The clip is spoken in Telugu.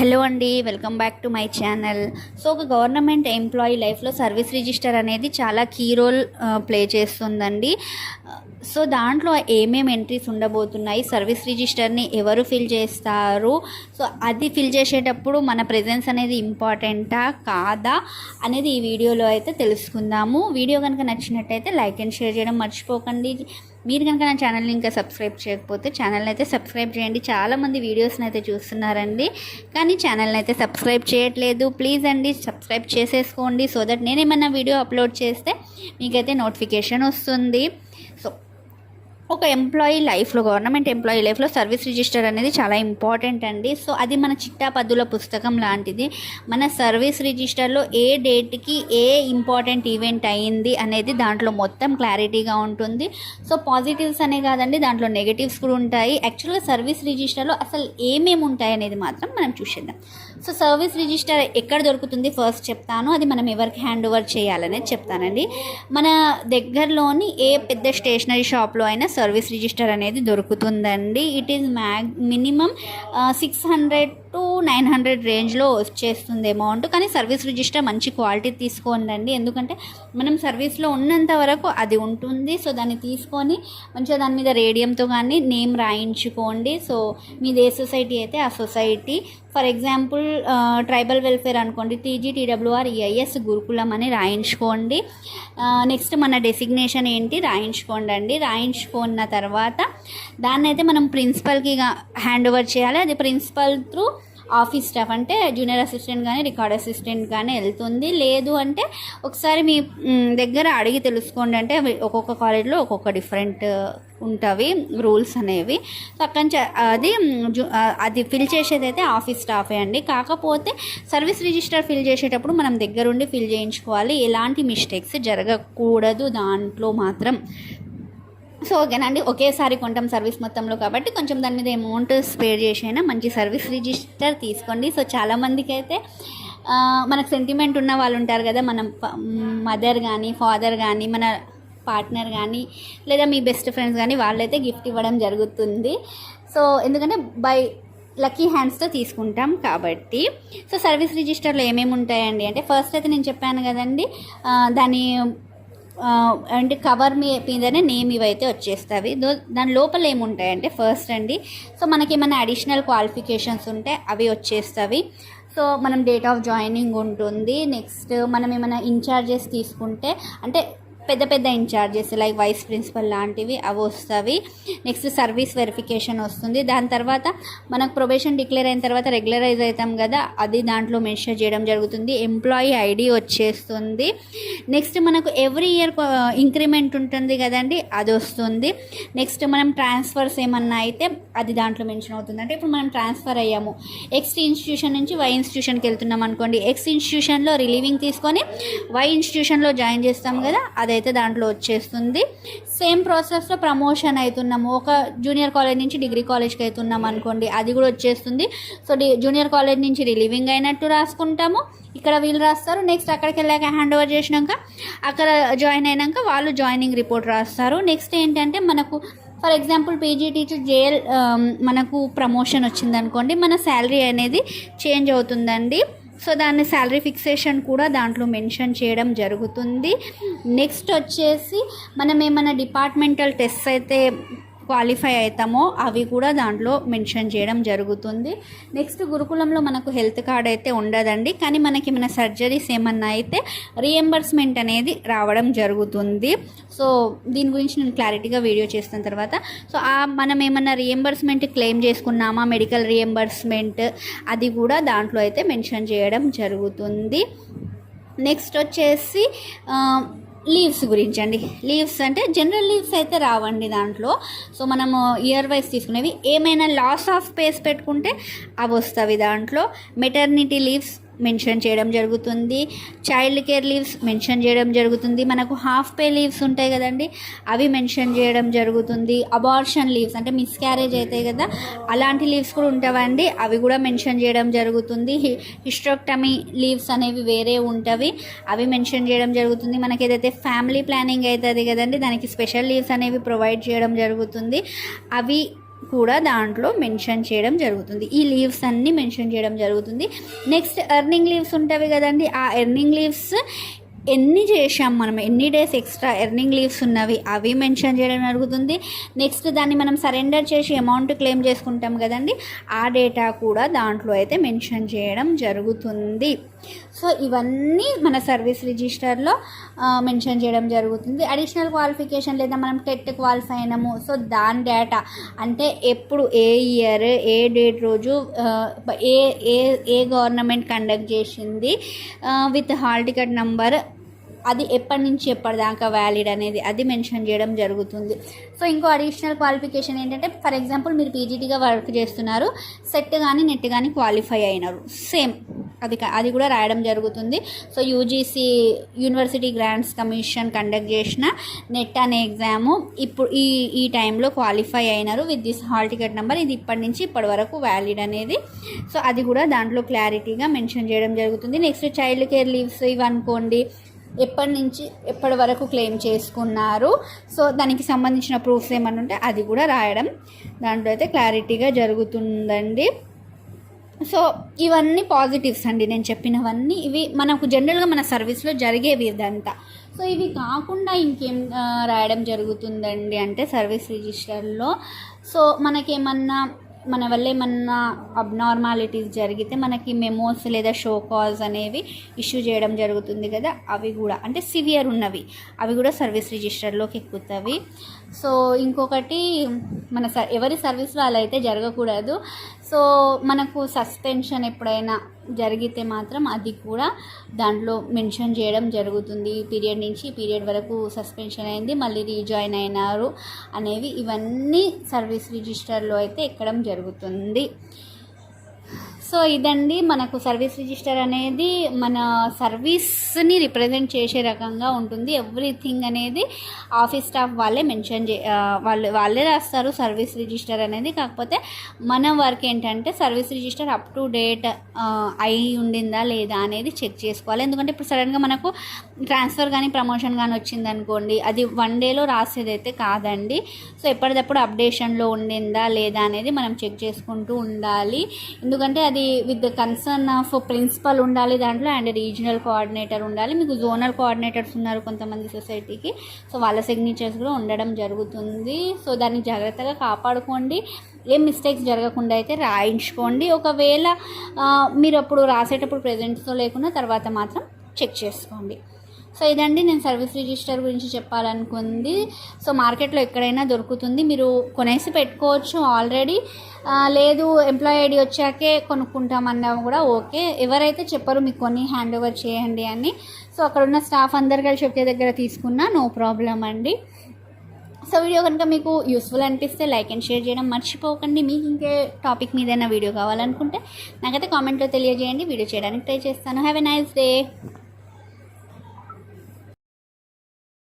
హలో అండి, welcome back to my channel. So ఒక గవర్నమెంట్ ఎంప్లాయీ లైఫ్లో సర్వీస్ రిజిస్టర్ అనేది చాలా కీ రోల్ ప్లే చేస్తుందండి. సో దాంట్లో ఏమేమి ఎంట్రీస్ ఉండబోతున్నాయి, సర్వీస్ రిజిస్టర్ని ఎవరు ఫిల్ చేస్తారు, సో అది ఫిల్ చేసేటప్పుడు మన ప్రెజెన్స్ అనేది ఇంపార్టెంటా కాదా అనేది ఈ వీడియోలో అయితే తెలుసుకుందాము. వీడియో కనుక నచ్చినట్టయితే లైక్ అండ్ షేర్ చేయడం మర్చిపోకండి. మీరు కనుక నా ఛానల్ని ఇంకా సబ్స్క్రైబ్ చేయకపోతే ఛానల్ని అయితే సబ్స్క్రైబ్ చేయండి. చాలామంది వీడియోస్ని అయితే చూస్తున్నారండి, కానీ ఛానల్ని అయితే సబ్స్క్రైబ్ చేయట్లేదు. ప్లీజ్ అండి సబ్స్క్రైబ్ చేసేసుకోండి, సో దట్ నేను ఏమైనా వీడియో అప్లోడ్ చేస్తే మీకైతే నోటిఫికేషన్ వస్తుంది. సో ఒక ఎంప్లాయీ లైఫ్లో, గవర్నమెంట్ ఎంప్లాయీ లైఫ్లో సర్వీస్ రిజిస్టర్ అనేది చాలా ఇంపార్టెంట్ అండి. సో అది మన చిట్టాపద్దుల పుస్తకం లాంటిది. మన సర్వీస్ రిజిస్టర్లో ఏ డేట్కి ఏ ఇంపార్టెంట్ ఈవెంట్ అయ్యింది అనేది దాంట్లో మొత్తం క్లారిటీగా ఉంటుంది. సో పాజిటివ్స్ అనే కాదండి, దాంట్లో నెగటివ్స్ కూడా ఉంటాయి. యాక్చువల్గా సర్వీస్ రిజిస్టర్లో అసలు ఏమేమి ఉంటాయి అనేది మాత్రం మనం చూసేద్దాం. సో సర్వీస్ రిజిస్టర్ ఎక్కడ దొరుకుతుంది ఫస్ట్ చెప్తాను, అది మనం ఎవరికి హ్యాండ్ ఓవర్ చేయాలనేది చెప్తానండి. మన దగ్గరలోని ఏ పెద్ద స్టేషనరీ షాప్లో అయినా సర్వీస్ రిజిస్టర్ అనేది దొరుకుతుందండి. ఇట్ ఈజ్ మినిమం 600 to 900 రేంజ్లో వచ్చేస్తుంది అమౌంట్. కానీ సర్వీస్ రిజిస్టర్ మంచి క్వాలిటీ తీసుకోండి, ఎందుకంటే మనం సర్వీస్లో ఉన్నంత వరకు అది ఉంటుంది. సో దాన్ని తీసుకొని మంచిగా దాని మీద రేడియంతో కానీ నేమ్ రాయించుకోండి. సో మీది ఏ సొసైటీ అయితే ఆ society, for example tribal welfare అనుకోండి, TGTWR EIS గురుకులం అని రాయించుకోండి. నెక్స్ట్ మన డెసిగ్నేషన్ ఏంటి రాయించుకోండి అండి. రాయించుకున్న తర్వాత దాన్ని అయితే మనం ప్రిన్సిపల్కి హ్యాండ్ ఓవర్ చేయాలి. అది ప్రిన్సిపల్ త్రూ ఆఫీస్ స్టాఫ్, అంటే జూనియర్ అసిస్టెంట్ కానీ రికార్డ్ అసిస్టెంట్ కానీ వెళ్తుంది. లేదు అంటే ఒకసారి మీ దగ్గర అడిగి తెలుసుకోండి, అంటే ఒక్కొక్క కాలేజ్లో ఒక్కొక్క డిఫరెంట్ ఉంటవి రూల్స్ అనేవి. సో అక్కడి నుంచి అది ఫిల్ చేసేది అయితే ఆఫీస్ స్టాఫే అండి. కాకపోతే సర్వీస్ రిజిస్టర్ ఫిల్ చేసేటప్పుడు మనం దగ్గరుండి ఫిల్ చేయించుకోవాలి, ఎలాంటి మిస్టేక్స్ జరగకూడదు దాంట్లో మాత్రం. సో ఓకేనండి, ఒకేసారి కొంటాం సర్వీస్ మొత్తంలో కాబట్టి కొంచెం దాని మీద అమౌంట్ స్పేర్ చేసైనా మంచి సర్వీస్ రిజిస్టర్ తీసుకోండి. సో చాలామందికి అయితే మనకు సెంటిమెంట్ ఉన్న వాళ్ళు ఉంటారు కదా, మన మదర్ కానీ ఫాదర్ కానీ మన పార్ట్నర్ కానీ లేదా మీ బెస్ట్ ఫ్రెండ్స్ కానీ వాళ్ళైతే గిఫ్ట్ ఇవ్వడం జరుగుతుంది. సో ఎందుకంటే బై లక్కీ హ్యాండ్స్తో తీసుకుంటాం కాబట్టి. సో సర్వీస్ రిజిస్టర్లో ఏమేమి ఉంటాయండి అంటే, ఫస్ట్ అయితే నేను చెప్పాను కదండి, దాని అంటే కవర్ మీదనే నేమ్ ఇవైతే వచ్చేస్తాయి. దాని లోపల ఏముంటాయంటే ఫస్ట్ అండి, సో మనకి ఏమైనా అడిషనల్ క్వాలిఫికేషన్స్ ఉంటే అవి వచ్చేస్తాయి. సో మనం డేట్ ఆఫ్ జాయినింగ్ ఉంటుంది. నెక్స్ట్ మనం ఏమైనా ఇన్ఛార్జెస్ తీసుకుంటే, అంటే పెద్ద పెద్ద ఇన్ఛార్జెస్ లైక్ వైస్ ప్రిన్సిపల్ లాంటివి అవి వస్తాయి. నెక్స్ట్ సర్వీస్ వెరిఫికేషన్ వస్తుంది. దాని తర్వాత మనకు ప్రొబేషన్ డిక్లేర్ అయిన తర్వాత రెగ్యులరైజ్ అవుతాం కదా, అది దాంట్లో మెన్షన్ చేయడం జరుగుతుంది. ఎంప్లాయీ ఐడి వచ్చేస్తుంది. నెక్స్ట్ మనకు ఎవ్రీ ఇయర్ ఇంక్రిమెంట్ ఉంటుంది కదండి, అది వస్తుంది. నెక్స్ట్ మనం ట్రాన్స్ఫర్స్ ఏమన్నా అయితే అది దాంట్లో మెన్షన్ అవుతుంది. అంటే ఇప్పుడు మనం ట్రాన్స్ఫర్ అయ్యాము, ఎక్స్ ఇన్స్టిట్యూషన్ నుంచి వై ఇన్స్టిట్యూషన్కి వెళ్తున్నాం అనుకోండి, ఎక్స్ ఇన్స్టిట్యూషన్లో రిలీవింగ్ తీసుకొని వై ఇన్స్టిట్యూషన్లో జాయిన్ చేస్తాం కదా, అదైతే దాంట్లో వచ్చేస్తుంది. సేమ్ ప్రాసెస్లో ప్రమోషన్ అవుతున్నాము, ఒక జూనియర్ కాలేజ్ నుంచి డిగ్రీ కాలేజ్కి అవుతున్నాం అనుకోండి, అది కూడా వచ్చేస్తుంది. సో జూనియర్ కాలేజ్ నుంచి రిలీవింగ్ అయినట్టు రాసుకుంటాము, ఇక్కడ వీళ్ళు రాస్తారు. నెక్స్ట్ అక్కడికి వెళ్ళాక హ్యాండ్ ఓవర్ చేసినాక అక్కడ జాయిన్ అయినాక వాళ్ళు జాయినింగ్ రిపోర్ట్ రాస్తారు. నెక్స్ట్ ఏంటంటే మనకు for example PGT to JL మనకు ప్రమోషన్ వచ్చిందనుకోండి, మన శాలరీ అనేది చేంజ్ అవుతుందండి. సో దాన్ని శాలరీ ఫిక్సేషన్ కూడా దాంట్లో మెన్షన్ చేయడం జరుగుతుంది. నెక్స్ట్ వచ్చేసి మనం ఏమైనా డిపార్ట్మెంటల్ టెస్ట్ అయితే క్వాలిఫై అవుతామో అవి కూడా దాంట్లో మెన్షన్ చేయడం జరుగుతుంది. నెక్స్ట్ గురుకులంలో మనకు హెల్త్ కార్డ్ అయితే ఉండదండి, కానీ మనకి ఏమైనా సర్జరీస్ ఏమన్నా అయితే రీఎంబర్స్మెంట్ అనేది రావడం జరుగుతుంది. సో దీని గురించి నేను క్లారిటీగా వీడియో చేసిన తర్వాత, సో మనం ఏమన్నా రీఎంబర్స్మెంట్ క్లెయిమ్ చేసుకున్నామా, మెడికల్ రీఎంబర్స్మెంట్, అది కూడా దాంట్లో అయితే మెన్షన్ చేయడం జరుగుతుంది. నెక్స్ట్ వచ్చేసి లీవ్స్ గురించి అండి. లీవ్స్ అంటే జనరల్ లీవ్స్ అయితే రావండి దాంట్లో. సో మనము ఇయర్ వైజ్ తీసుకునేవి, ఏమైనా లాస్ ఆఫ్ పేస్ పెట్టుకుంటే అవి వస్తాయి దాంట్లో. మెటర్నిటీ లీవ్స్ మెన్షన్ చేయడం జరుగుతుంది. చైల్డ్ కేర్ లీవ్స్ మెన్షన్ చేయడం జరుగుతుంది. మనకు హాఫ్ పే లీవ్స్ ఉంటాయి కదండి, అవి మెన్షన్ చేయడం జరుగుతుంది. అబార్షన్ లీవ్స్ అంటే మిస్క్యారేజ్ అవుతాయి కదా, అలాంటి లీవ్స్ కూడా ఉంటాయండి, అవి కూడా మెన్షన్ చేయడం జరుగుతుంది. హిస్టెక్టమీ లీవ్స్ అనేవి వేరే ఉంటవి, అవి మెన్షన్ చేయడం జరుగుతుంది. మనకి ఏదైతే ఫ్యామిలీ ప్లానింగ్ అవుతుంది కదండి, దానికి స్పెషల్ లీవ్స్ అనేవి ప్రొవైడ్ చేయడం జరుగుతుంది, అవి కూడా దాంట్లో మెన్షన్ చేయడం జరుగుతుంది. ఈ లీవ్స్ అన్నీ మెన్షన్ చేయడం జరుగుతుంది. నెక్స్ట్ ఎర్నింగ్ లీవ్స్ ఉంటాయి కదండి, ఆ ఎర్నింగ్ లీవ్స్ ఎన్ని చేసాం మనం, ఎన్ని డేస్ ఎక్స్ట్రా ఎర్నింగ్ లీవ్స్ ఉన్నవి అవి మెన్షన్ చేయడం జరుగుతుంది. నెక్స్ట్ దాన్ని మనం సరెండర్ చేసి అమౌంట్ క్లెయిమ్ చేసుకుంటాం కదండి, ఆ డేటా కూడా దాంట్లో అయితే మెన్షన్ చేయడం జరుగుతుంది. సో ఇవన్నీ మన సర్వీస్ రిజిస్టర్లో మెన్షన్ చేయడం జరుగుతుంది. అడిషనల్ క్వాలిఫికేషన్ లేదా మనం టెట్ క్వాలిఫై అయినాము, సో దాని డేటా అంటే ఎప్పుడు ఏ ఇయర్ ఏ డేట్ రోజు ఏ ఏ ఏ గవర్నమెంట్ కండక్ట్ చేసింది విత్ హాల్ టికెట్ నంబర్, అది ఎప్పటి నుంచి ఎప్పటిదాకా వ్యాలిడ్ అనేది అది మెన్షన్ చేయడం జరుగుతుంది. సో ఇంకో అడిషనల్ క్వాలిఫికేషన్ ఏంటంటే, ఫర్ ఎగ్జాంపుల్ మీరు పీజీటీగా వర్క్ చేస్తున్నారు, సెట్ కానీ నెట్ కానీ క్వాలిఫై అయినారు, సేమ్ అది కూడా రాయడం జరుగుతుంది. So UGC university grants commission conduct చేసిన నెట్ అనే ఎగ్జాము ఇప్పుడు ఈ టైంలో క్వాలిఫై అయినారు with this hall ticket number, ఇది ఇప్పటి నుంచి ఇప్పటి వరకు వ్యాలిడ్ అనేది, సో అది కూడా దాంట్లో క్లారిటీగా మెన్షన్ చేయడం జరుగుతుంది. నెక్స్ట్ చైల్డ్ కేర్ లీవ్స్ ఇవి అనుకోండి, ఎప్పటి నుంచి ఎప్పటి వరకు క్లెయిమ్ చేసుకున్నారు, సో దానికి సంబంధించిన ప్రూఫ్స్ ఏమన్నా ఉంటే అది కూడా రాయడం దాంట్లో అయితే క్లారిటీగా జరుగుతుందండి. సో ఇవన్నీ పాజిటివ్స్ అండి, నేను చెప్పినవన్నీ ఇవి మనకు జనరల్గా మన సర్వీస్లో జరిగేవి ఇదంతా. సో ఇవి కాకుండా ఇంకేం రాయడం జరుగుతుందండి అంటే సర్వీస్ రిజిస్టర్లో, సో మనకేమన్నా మన వల్ల ఏమన్నా అబ్నార్మాలిటీస్ జరిగితే మనకి మెమోస్ లేదా షో కాల్స్ అనేవి ఇష్యూ చేయడం జరుగుతుంది కదా, అవి కూడా అంటే సివియర్ ఉన్నవి అవి కూడా సర్వీస్ రిజిస్టర్లోకి ఎక్కుతాయి. సో ఇంకొకటి మన ఎవరి సర్వీస్లో అలా అయితే జరగకూడదు. సో మనకు సస్పెన్షన్ ఎప్పుడైనా జరిగితే మాత్రం అది కూడా దాంట్లో మెన్షన్ చేయడం జరుగుతుంది. ఈ పీరియడ్ నుంచి ఈ పీరియడ్ వరకు సస్పెన్షన్ అయింది, మళ్ళీ రీజాయిన్ అయినారు అనేవి ఇవన్నీ సర్వీస్ రిజిస్టర్లో అయితే ఎక్కడం జరుగుతుంది. సో ఇదండి మనకు సర్వీస్ రిజిస్టర్ అనేది మన సర్వీస్ని రిప్రజెంట్ చేసే రకంగా ఉంటుంది. ఎవ్రీథింగ్ అనేది ఆఫీస్ స్టాఫ్ వాళ్ళే మెన్షన్ వాళ్ళే రాస్తారు సర్వీస్ రిజిస్టర్ అనేది. కాకపోతే మన వర్క్ ఏంటంటే service register up to date అయి ఉండిందా లేదా అనేది చెక్ చేసుకోవాలి. ఎందుకంటే ఇప్పుడు సడన్గా మనకు ట్రాన్స్ఫర్ కానీ ప్రమోషన్ కానీ వచ్చిందనుకోండి, అది 1 డేలో రాసేదైతే కాదండి. సో ఎప్పటికప్పుడు అప్డేషన్లో ఉండిందా లేదా అనేది మనం చెక్ చేసుకుంటూ ఉండాలి. ఎందుకంటే అది with the concern of principal ఉండాలి దాంట్లో, అండ్ రీజనల్ కోఆర్డినేటర్ ఉండాలి. మీకు జోనల్ కోఆర్డినేటర్స్ ఉన్నారు కొంతమంది సొసైటీకి, సో వాళ్ళ సిగ్నేచర్స్ కూడా ఉండడం జరుగుతుంది. సో దాన్ని జాగ్రత్తగా కాపాడుకోండి, ఏం మిస్టేక్స్ జరగకుండా అయితే రాయించుకోండి. ఒకవేళ మీరు అప్పుడు రాసేటప్పుడు ప్రెజెంట్స్తో లేకుండా తర్వాత మాత్రం చెక్ చేసుకోండి. సో ఇదండి నేను సర్వీస్ రిజిస్టర్ గురించి చెప్పాలనుకుంది. సో మార్కెట్లో ఎక్కడైనా దొరుకుతుంది, మీరు కొనేసి పెట్టుకోవచ్చు ఆల్రెడీ. లేదు ఎంప్లాయీ ఐడి వచ్చాకే కొనుక్కుంటామన్నా కూడా ఓకే. ఎవరైతే చెప్పరు మీకు కొని హ్యాండ్ ఓవర్ చేయండి అని, సో అక్కడ ఉన్న స్టాఫ్ అందరు కలిసి ఒకే దగ్గర తీసుకున్నా నో ప్రాబ్లం అండి. సో వీడియో కనుక మీకు యూస్ఫుల్ అనిపిస్తే లైక్ అండ్ షేర్ చేయడం మర్చిపోకండి. మీకు ఇంకే టాపిక్ మీదైనా వీడియో కావాలనుకుంటే నాకైతే కామెంట్లో తెలియజేయండి, వీడియో చేయడానికి ట్రై చేస్తాను. Have a nice day.